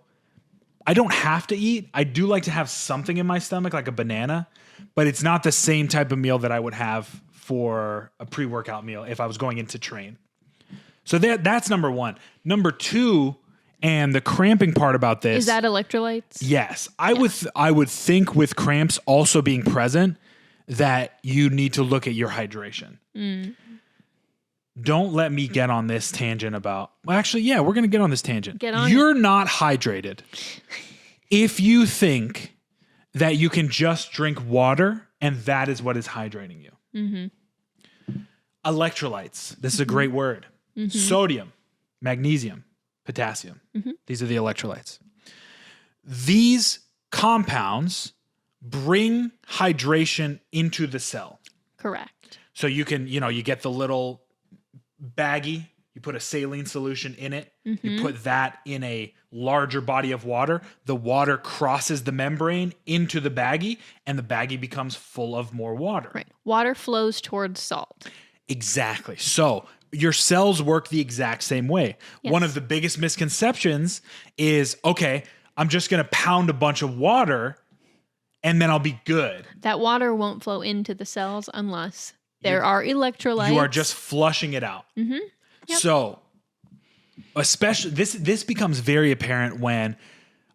I don't have to eat. I do like to have something in my stomach, like a banana, but it's not the same type of meal that I would have for a pre-workout meal if I was going in to train. So that's number one. Number two, and the cramping part about this. Is that electrolytes? Yes. I would think with cramps also being present that you need to look at your hydration. Don't let me get on this tangent about, well, actually, yeah, we're going to get on this tangent. Get on You're not hydrated if you think that you can just drink water and that is what is hydrating you. Electrolytes. This is a great word. Sodium, magnesium, potassium. These are the electrolytes. These compounds bring hydration into the cell. Correct. So you can, you get the little baggie, you put a saline solution in it, you put that in a larger body of water, the water crosses the membrane into the baggie, and the baggie becomes full of more water. Right. Water flows towards salt. Exactly. So your cells work the exact same way. Yes. One of the biggest misconceptions is, okay, I'm just going to pound a bunch of water and then I'll be good. That water won't flow into the cells unless there are electrolytes. You are just flushing it out. Yep. So, especially this becomes very apparent when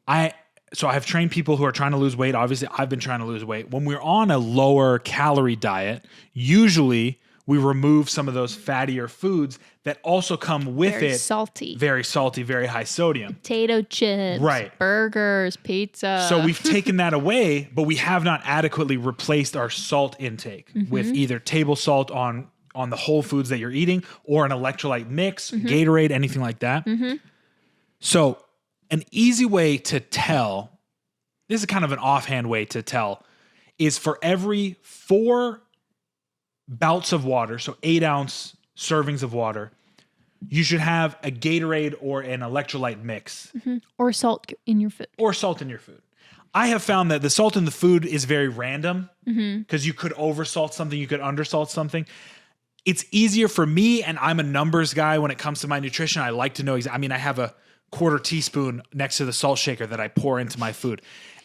I have trained people who are trying to lose weight. Obviously, I've been trying to lose weight. When we're on a lower calorie diet, usually we remove some of those fattier foods that also come with very it. Salty. Very salty, very high sodium. Potato chips. Right. Burgers, pizza. So we've taken that away, but we have not adequately replaced our salt intake with either table salt on the whole foods that you're eating or an electrolyte mix, Gatorade, anything like that. So an easy way to tell, this is kind of an offhand way to tell, is for every 4 bouts of water, so 8-ounce servings of water, you should have a Gatorade or an electrolyte mix. Or salt in your food. I have found that the salt in the food is very random because you could oversalt something, you could undersalt something. It's easier for me, and I'm a numbers guy when it comes to my nutrition. I like to know I have a 1/4 teaspoon next to the salt shaker that I pour into my food.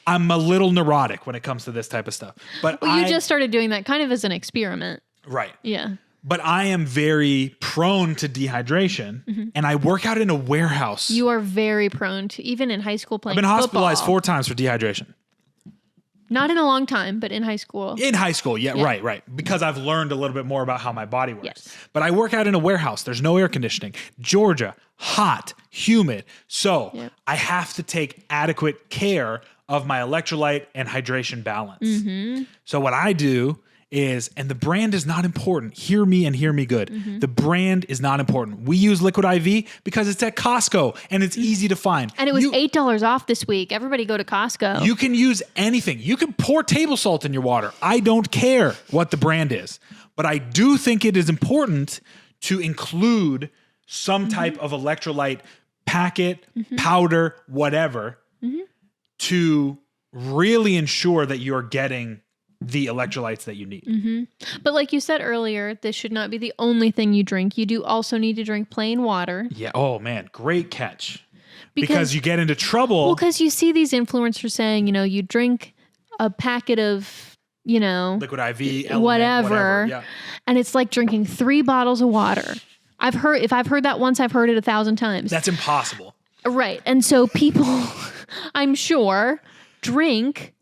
I'm a little neurotic when it comes to this type of stuff. But you just started doing that kind of as an experiment. Right. Yeah. But I am very prone to dehydration, and I work out in a warehouse. You are very prone to, even in high school playing I've been hospitalized football. 4 times for dehydration. Not in a long time, but in high school. In high school, yeah. Right. Because I've learned a little bit more about how my body works. Yes. But I work out in a warehouse. There's no air conditioning. Georgia, hot, humid. So I have to take adequate care of my electrolyte and hydration balance. So what I do is, and the brand is not important. Hear me and hear me good. The brand is not important. We use Liquid IV because it's at Costco and it's easy to find. And it was $8 off this week. Everybody go to Costco. You can use anything. You can pour table salt in your water. I don't care what the brand is. But I do think it is important to include some type of electrolyte packet, powder, whatever, to really ensure that you're getting the electrolytes that you need. But like you said earlier, this should not be the only thing you drink. You do also need to drink plain water. Yeah. Oh man, great catch. Because you get into trouble. Well, because you see these influencers saying, you drink a packet of liquid IV, element, whatever. Yeah. And it's like drinking 3 bottles of water. If I've heard that once, I've heard it 1,000 times. That's impossible. Right. And so people, I'm sure, drink,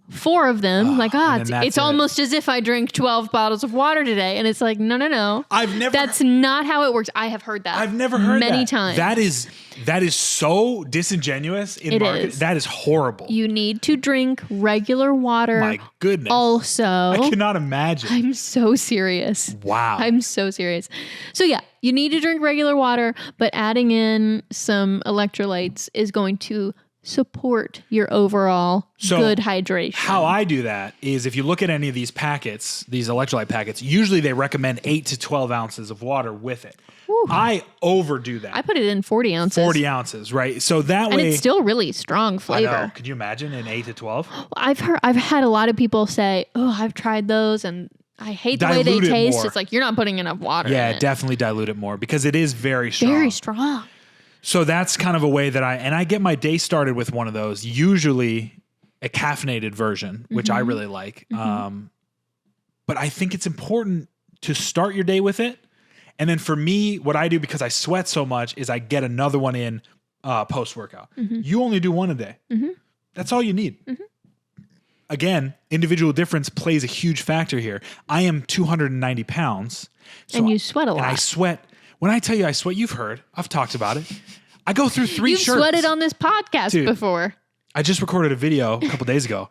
4 of them. It's almost as if I drink 12 bottles of water today. And it's like, no. That's not how it works. I have heard that. I've never heard many times. That is so disingenuous in market. Is. That is horrible. You need to drink regular water. My goodness. Also. I cannot imagine. I'm so serious. Wow. I'm so serious. So yeah, you need to drink regular water, but adding in some electrolytes is going to support your overall good hydration. How I do that is if you look at any of these packets, these electrolyte packets, usually they recommend 8 to 12 ounces of water with it. Whew. I overdo that. I put it in 40 ounces. 40 ounces, right? So that way... And it's still really strong flavor. I know. Could you imagine in 8 to 12? I've had a lot of people say, I've tried those and I hate the way they taste. More. It's like, you're not putting enough water in it. Definitely dilute it more because it is very strong. Very strong. So that's kind of a way that I get my day started with one of those, usually a caffeinated version, which I really like. But I think it's important to start your day with it. And then for me, what I do, because I sweat so much, is I get another one in post-workout. You only do one a day. That's all you need. Again, individual difference plays a huge factor here. I am 290 pounds. And you sweat a lot. And I sweat. When I tell you I sweat, you've heard. I've talked about it. I go through 3 shirts. You've sweated on this podcast before. I just recorded a video a couple days ago,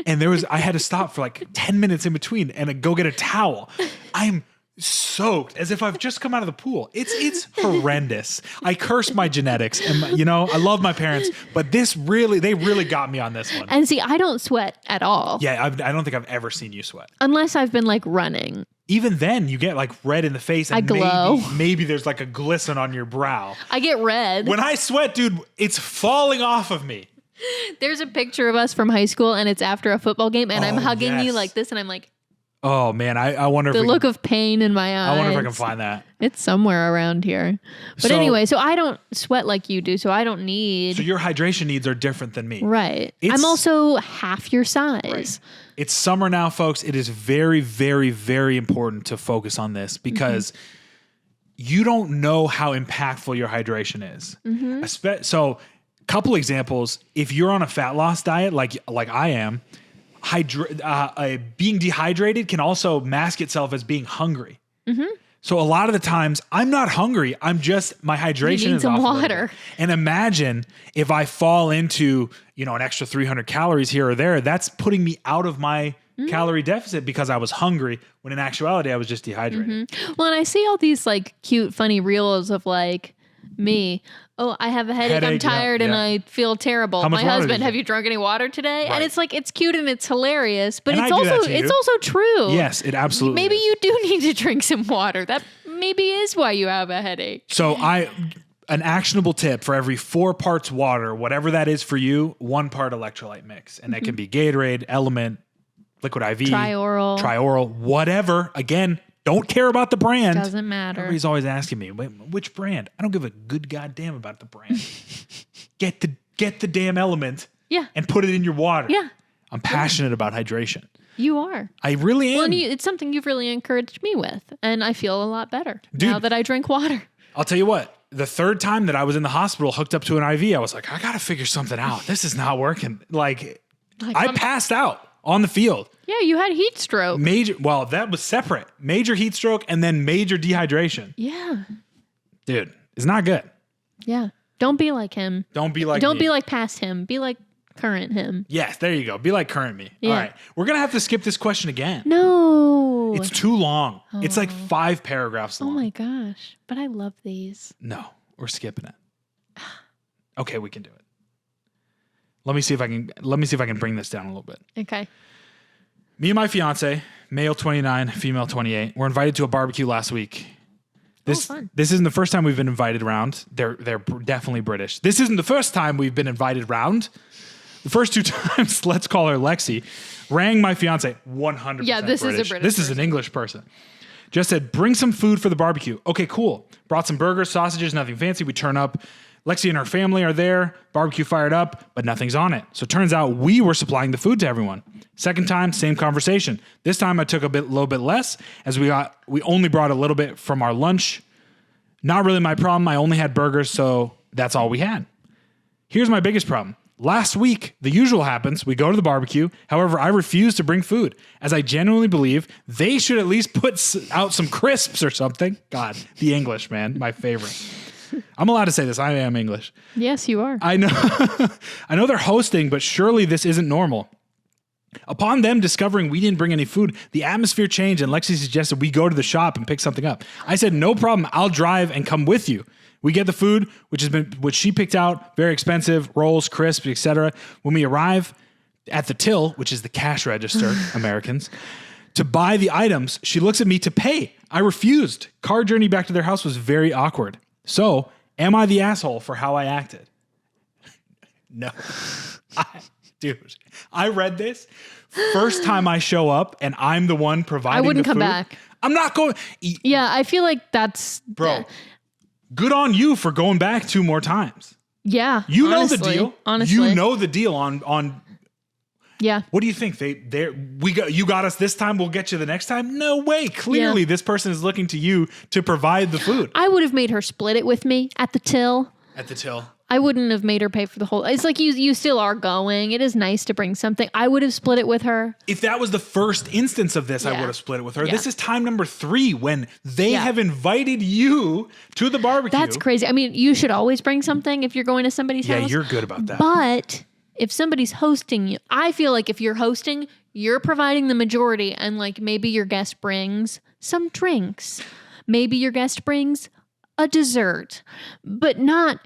and I had to stop for like 10 minutes in between and go get a towel. I'm soaked as if I've just come out of the pool. It's horrendous. I curse my genetics, and I love my parents, but they really got me on this one. And see, I don't sweat at all. Yeah, I don't think I've ever seen you sweat. Unless I've been like running. Even then, you get like red in the face, and I glow. Maybe there's like a glisten on your brow. I get red. When I sweat, dude, it's falling off of me. There's a picture of us from high school, and it's after a football game, and I'm hugging you like this, and I'm like, oh man, I wonder if the look of pain in my eyes. I wonder if I can find that. It's somewhere around here. But anyway, so I don't sweat like you do, so I don't need. So your hydration needs are different than me. Right. I'm also half your size. Right. It's summer now, folks. It is very, very, very important to focus on this because you don't know how impactful your hydration is. So, couple examples. If you're on a fat loss diet, like I am, being dehydrated can also mask itself as being hungry. So a lot of the times I'm not hungry. I'm just, my hydration is off. Water. And imagine if I fall into, an extra 300 calories here or there, that's putting me out of my calorie deficit because I was hungry when in actuality I was just dehydrated. Well, and I see all these like cute, funny reels of like me. Oh, I have a headache, I'm tired, and I feel terrible. My husband, have you drunk any water today? Right. And it's like, it's cute and it's hilarious, but it's also true. Yes, it absolutely Maybe is. you do need to drink some water. That maybe is why you have a headache. So an actionable tip for every 4 parts water, whatever that is for you, 1 part electrolyte mix. And that can be Gatorade, Element, Liquid IV, Tri-Oral, whatever. Again, don't care about the brand. Doesn't matter. Everybody's always asking me, which brand? I don't give a good goddamn about the brand. Get the damn Element and put it in your water. Yeah. I'm passionate about hydration. You are. I really am. Well, and it's something you've really encouraged me with, and I feel a lot better now that I drink water. I'll tell you what, the 3rd time that I was in the hospital hooked up to an IV, I was like, I got to figure something out. This is not working. I passed out on the field. Yeah, you had heat stroke. Well, that was separate. Major heat stroke and then major dehydration. Yeah. Dude, it's not good. Yeah. Don't be like him. Don't be like Don't be like past him. Be like current him. Yes, there you go. Be like current me. Yeah. All right. We're going to have to skip this question again. No. It's too long. Oh. It's like 5 paragraphs long. Oh my gosh. But I love these. No, we're skipping it. Okay, we can do it. Let me see if I can bring this down a little bit. Okay. Me and my fiance, male 29, female 28, were invited to a barbecue last week. This isn't the first time we've been invited around. They're definitely British. This isn't the first time we've been invited around. The first 2 times, let's call her Lexi, rang my fiance 100% Yeah, this British. is a British This is an English person. Just said, bring some food for the barbecue. Okay, cool. Brought some burgers, sausages, nothing fancy. We turn up. Lexi and her family are there, barbecue fired up, but nothing's on it. So it turns out we were supplying the food to everyone. Second time, same conversation. This time I took a little bit less as we only brought a little bit from our lunch. Not really my problem. I only had burgers, so that's all we had. Here's my biggest problem. Last week, the usual happens. We go to the barbecue. However, I refuse to bring food as I genuinely believe they should at least put out some crisps or something. God, the English, man, my favorite. I'm allowed to say this. I am English. Yes, you are. I know. I know they're hosting, but surely this isn't normal. Upon them discovering we didn't bring any food, the atmosphere changed and Lexi suggested we go to the shop and pick something up. I said, no problem. I'll drive and come with you. We get the food, which she picked out, very expensive, rolls, crisps, etc. When we arrive at the till, which is the cash register, Americans, to buy the items, she looks at me to pay. I refused. Car journey back to their house was very awkward. So, am I the asshole for how I acted? No. Dude, I read this. First time I show up and I'm the one providing the food. I wouldn't come back. I'm not going. Yeah, I feel like that's... Bro. Good on you for going back 2 more times. Yeah. You know the deal. Honestly. You know the deal on Yeah. What do you think? You got us this time, we'll get you the next time? No way. Clearly this person is looking to you to provide the food. I would have made her split it with me at the till. At the till. I wouldn't have made her pay for the whole... It's like you still are going. It is nice to bring something. I would have split it with her. If that was the first instance of this, I would have split it with her. Yeah. This is time number 3 when they have invited you to the barbecue. That's crazy. I mean, you should always bring something if you're going to somebody's house. Yeah, you're good about that. But if somebody's hosting you, I feel like if you're hosting, you're providing the majority and like maybe your guest brings some drinks. Maybe your guest brings a dessert, but not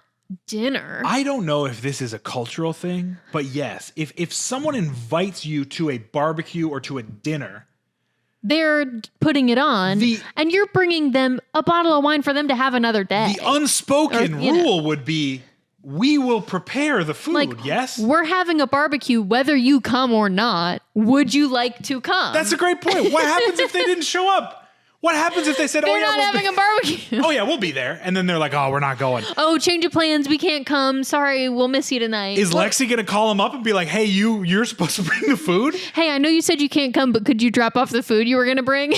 dinner. I don't know if this is a cultural thing, but yes, if someone invites you to a barbecue or to a dinner, they're putting it on and you're bringing them a bottle of wine for them to have another day. The unspoken rule would be we will prepare the food, yes? We're having a barbecue whether you come or not. Would you like to come? That's a great point. What happens if they didn't show up? What happens if they said, they're not having a barbecue? Oh, yeah, we'll be there. And then they're like, oh, we're not going. Oh, change of plans. We can't come. Sorry, we'll miss you tonight. Is Lexi going to call him up and be like, hey, you're supposed to bring the food? Hey, I know you said you can't come, but could you drop off the food you were going to bring?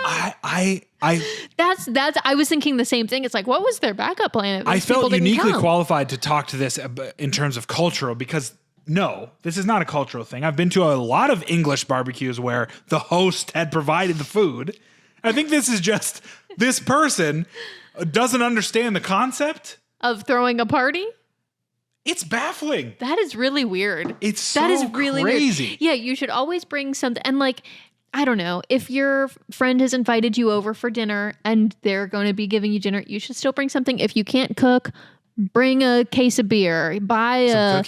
I was thinking the same thing. It's like, what was their backup plan? I felt uniquely qualified to talk to this in terms of cultural because... No, this is not a cultural thing. I've been to a lot of English barbecues where the host had provided the food. I think this is just this person doesn't understand the concept of throwing a party. It's baffling. That is really weird. That is really crazy. Weird. Yeah, you should always bring something. And like, I don't know, if your friend has invited you over for dinner and they're going to be giving you dinner, you should still bring something. If you can't cook, bring a case of beer, buy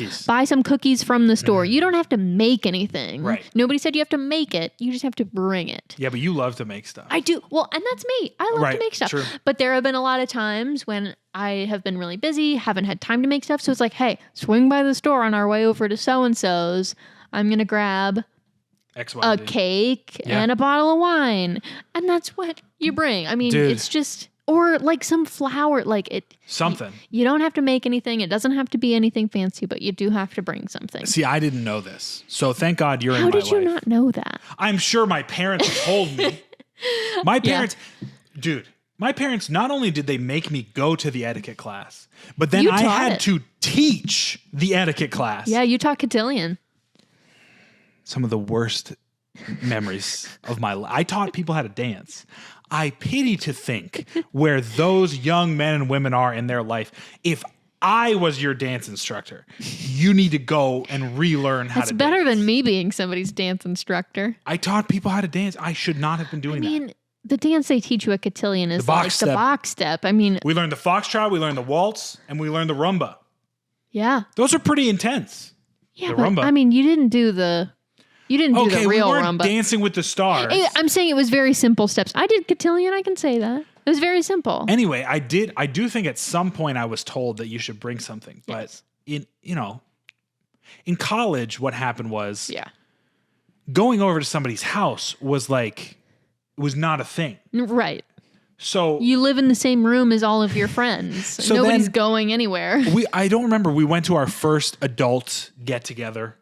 some cookies from the store. You don't have to make anything. Right. Nobody said you have to make it. You just have to bring it. Yeah, but you love to make stuff. I do. Well, and that's me. I love to make stuff. True. But there have been a lot of times when I have been really busy, haven't had time to make stuff. So it's like, hey, swing by the store on our way over to so-and-so's. I'm going to grab a cake and a bottle of wine. And that's what you bring. I mean, it's just... Or like some flour, something. You don't have to make anything. It doesn't have to be anything fancy, but you do have to bring something. See, I didn't know this. So thank God you're in my life. How did you not know that? I'm sure my parents told me. My parents, dude, my parents, not only did they make me go to the etiquette class, but then I had to teach the etiquette class. Yeah, you taught cotillion. Some of the worst memories of my life. I taught people how to dance. I pity to think where those young men and women are in their life. If I was your dance instructor, you need to go and relearn how to dance. That's better than me being somebody's dance instructor. I taught people how to dance. I should not have been doing that. I mean, the dance they teach you at cotillion is the box step. I mean, we learned the foxtrot, we learned the waltz, and we learned the rumba. Yeah. Those are pretty intense. Yeah, the rumba. I mean, you didn't do the real we weren't rumba. Dancing with the Stars. I'm saying it was very simple steps. I did cotillion. I can say that. It was very simple. Anyway, I do think at some point I was told that you should bring something. But in college, what happened was going over to somebody's house was not a thing. Right. So you live in the same room as all of your friends. So nobody's going anywhere. I don't remember. We went to our first adult get together,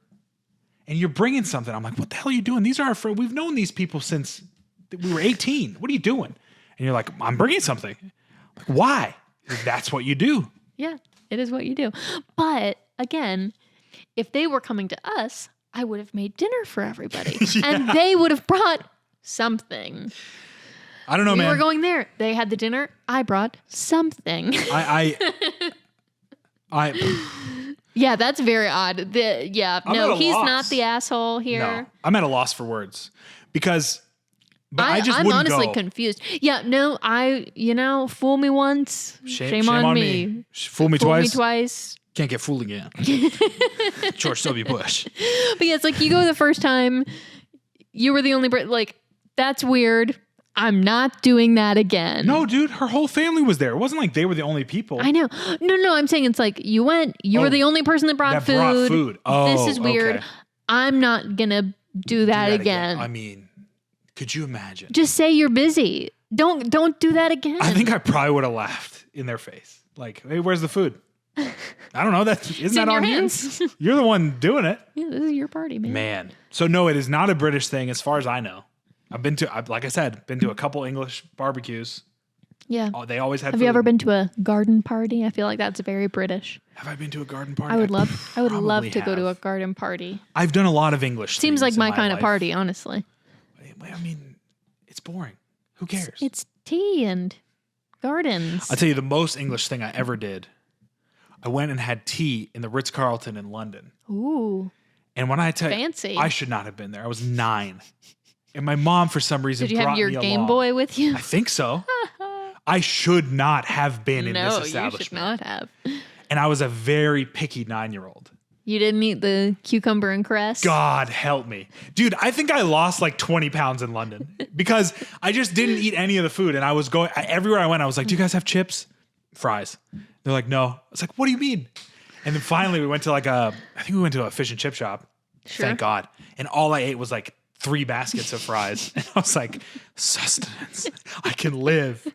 and you're bringing something. I'm like, what the hell are you doing? These are our friends. We've known these people since we were 18. What are you doing? And you're like, I'm bringing something. Like, why? That's what you do. Yeah, it is what you do. But again, if they were coming to us, I would have made dinner for everybody, and they would have brought something. I don't know, man. We were going there. They had the dinner. I brought something. Yeah, that's very odd. He's not the asshole here. No, I'm at a loss for words because, but I'm honestly confused. Yeah, no, fool me once, shame on me. Fool me twice. Twice. Can't get fooled again. George W. Bush. But yeah, it's like you go the first time, you were the only, that's weird. I'm not doing that again. No, dude, her whole family was there. It wasn't like they were the only people. I know. No, I'm saying it's like you went, you were the only person that brought food. Oh, this is weird. Okay. I'm not going to do that again. I mean, could you imagine? Just say you're busy. Don't do that again. I think I probably would have laughed in their face. Like, hey, where's the food? I don't know. Isn't that on you? You're the one doing it. Yeah, this is your party, man. So no, it is not a British thing as far as I know. Like I said, been to a couple English barbecues. Yeah. They always had Have food. you ever been to a garden party? I feel like that's very British. Have I been to a garden party? I would love to go to a garden party. I've done a lot of English Seems like my kind life. of party, honestly. I mean, it's boring. Who cares? It's tea and gardens. I'll tell you the most English thing I ever did. I went and had tea in the Ritz-Carlton in London. Ooh. And when I tell you, fancy. I should not have been there. I was 9. And my mom, for some reason, did you have your Game Boy with you? I think so. I should not have been in this establishment. No, you should not have. And I was a very picky 9-year-old. You didn't eat the cucumber and cress? God help me. Dude, I think I lost like 20 pounds in London because I just didn't eat any of the food. And I was everywhere I went, I was like, do you guys have chips? Fries. They're like, no. I was like, what do you mean? And then finally we went to I think we went to a fish and chip shop. Sure. Thank God. And all I ate was like 3 baskets of fries. And I was like, sustenance. I can live.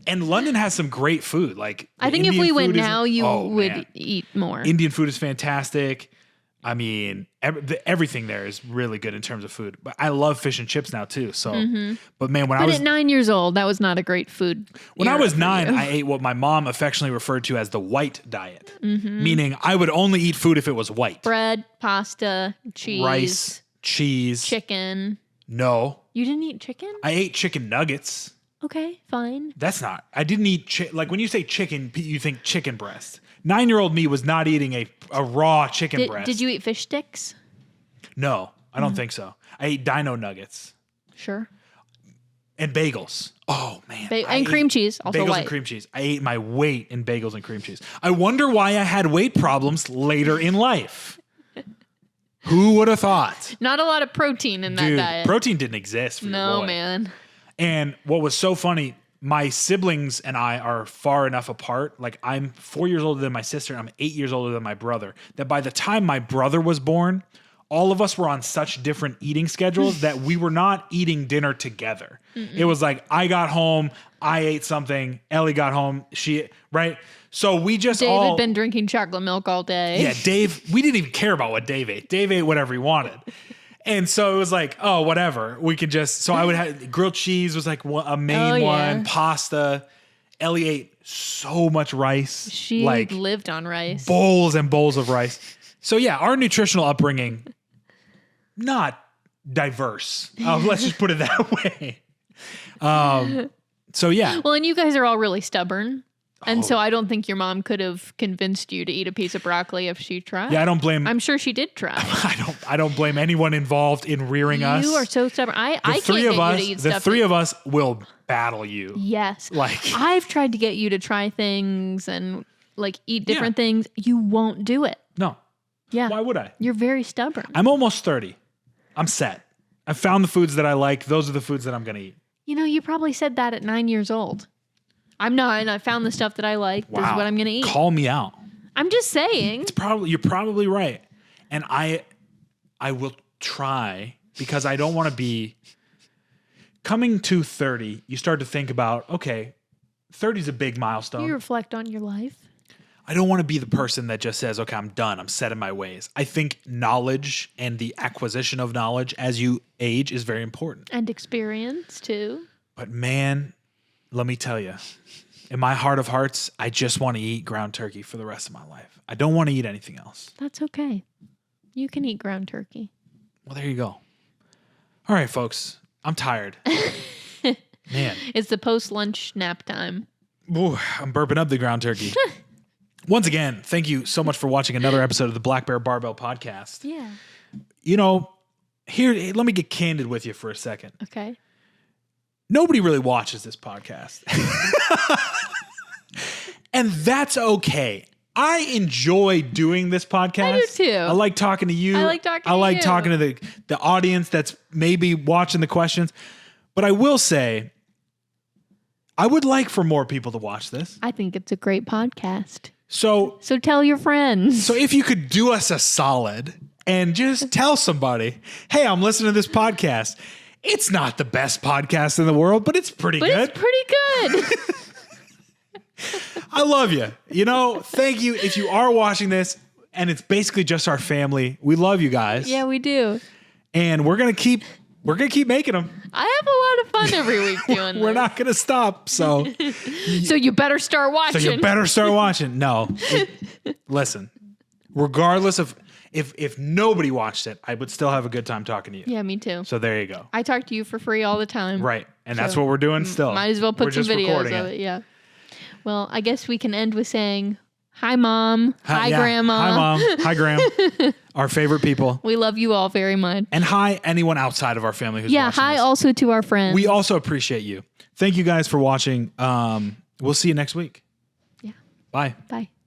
And London has some great food. Like, I think if we went now, you would eat more. Indian food is fantastic. I mean, everything there is really good in terms of food. But I love fish and chips now too. So, but man, when I was at 9 years old, that was not a great food. When I was 9, I ate what my mom affectionately referred to as the white diet, meaning I would only eat food if it was white. Bread, pasta, cheese, rice, cheese, chicken. No, you didn't eat chicken. I ate chicken nuggets. Okay, fine. I didn't eat like when you say chicken, you think chicken breast. 9-year-old me was not eating a raw chicken breast. Did you eat fish sticks? No, I don't think so. I ate dino nuggets. Sure. And bagels. Oh, man. And cream cheese. Also bagels white. And cream cheese. I ate my weight in bagels and cream cheese. I wonder why I had weight problems later in life. Who would have thought? Not a lot of protein in that diet. Protein didn't exist for your boy. No, man. And what was so funny, my siblings and I are far enough apart. Like, I'm 4 years older than my sister, and I'm 8 years older than my brother. That by the time my brother was born, all of us were on such different eating schedules that we were not eating dinner together. It was like, I got home, I ate something, Ellie got home, right? So we just Dave had been drinking chocolate milk all day. Yeah, Dave, we didn't even care about what Dave ate. Dave ate whatever he wanted. And so it was like, oh, whatever. We could so I would have grilled cheese was like a main one, pasta. Ellie ate so much rice. She lived on rice. Bowls and bowls of rice. So yeah, our nutritional upbringing, not diverse. Let's just put it that way. So yeah. Well, and you guys are all really stubborn. And so I don't think your mom could have convinced you to eat a piece of broccoli if she tried. Yeah, I don't blame. I'm sure she did try. I don't blame anyone involved in rearing us. You are so stubborn. I can't get you to eat stuff. The three of us will battle you. Yes. I've tried to get you to try things and eat different things. You won't do it. No. Yeah. Why would I? You're very stubborn. I'm almost 30. I'm set. I've found the foods that I like. Those are the foods that I'm going to eat. You probably said that at 9 years old. I'm not, and I found the stuff that I like. Wow. This is what I'm going to eat. Call me out. I'm just saying. You're probably right. And I will try because I don't want to be coming to 30, you start to think about, okay, 30 is a big milestone. You reflect on your life. I don't want to be the person that just says, okay, I'm done. I'm set in my ways. I think knowledge and the acquisition of knowledge as you age is very important. And experience too. But man, let me tell you, in my heart of hearts, I just want to eat ground turkey for the rest of my life. I don't want to eat anything else. That's okay. You can eat ground turkey. Well, there you go. All right, folks. I'm tired. Man. It's the post-lunch nap time. Ooh, I'm burping up the ground turkey. Once again, thank you so much for watching another episode of the Black Bear Barbell Podcast. Yeah. You know, here, let me get candid with you for a second. Okay. Nobody really watches this podcast. And that's okay. I enjoy doing this podcast. I do too. I like talking to you. I like talking to the audience that's maybe watching the questions. But I will say, I would like for more people to watch this. I think it's a great podcast. So tell your friends. So if you could do us a solid and just tell somebody, hey, I'm listening to this podcast. It's not the best podcast in the world, but it's pretty good. It's pretty good. I love you. You know, thank you. If you are watching this and it's basically just our family, we love you guys. Yeah, we do. And we're going to keep making them. I have a lot of fun every week doing this. We're not going to stop. So you better start watching. No. Listen, regardless of if nobody watched it, I would still have a good time talking to you. Yeah, me too. So there you go. I talk to you for free all the time. Right. And that's what we're doing still. Might as well put some videos of it. Yeah. Well, I guess we can end with saying, hi, Mom. Hi, Grandma. Hi, Mom. Hi, Graham. Our favorite people. We love you all very much. And hi, anyone outside of our family who's watching hi this. Also to our friends. We also appreciate you. Thank you guys for watching. We'll see you next week. Yeah. Bye. Bye.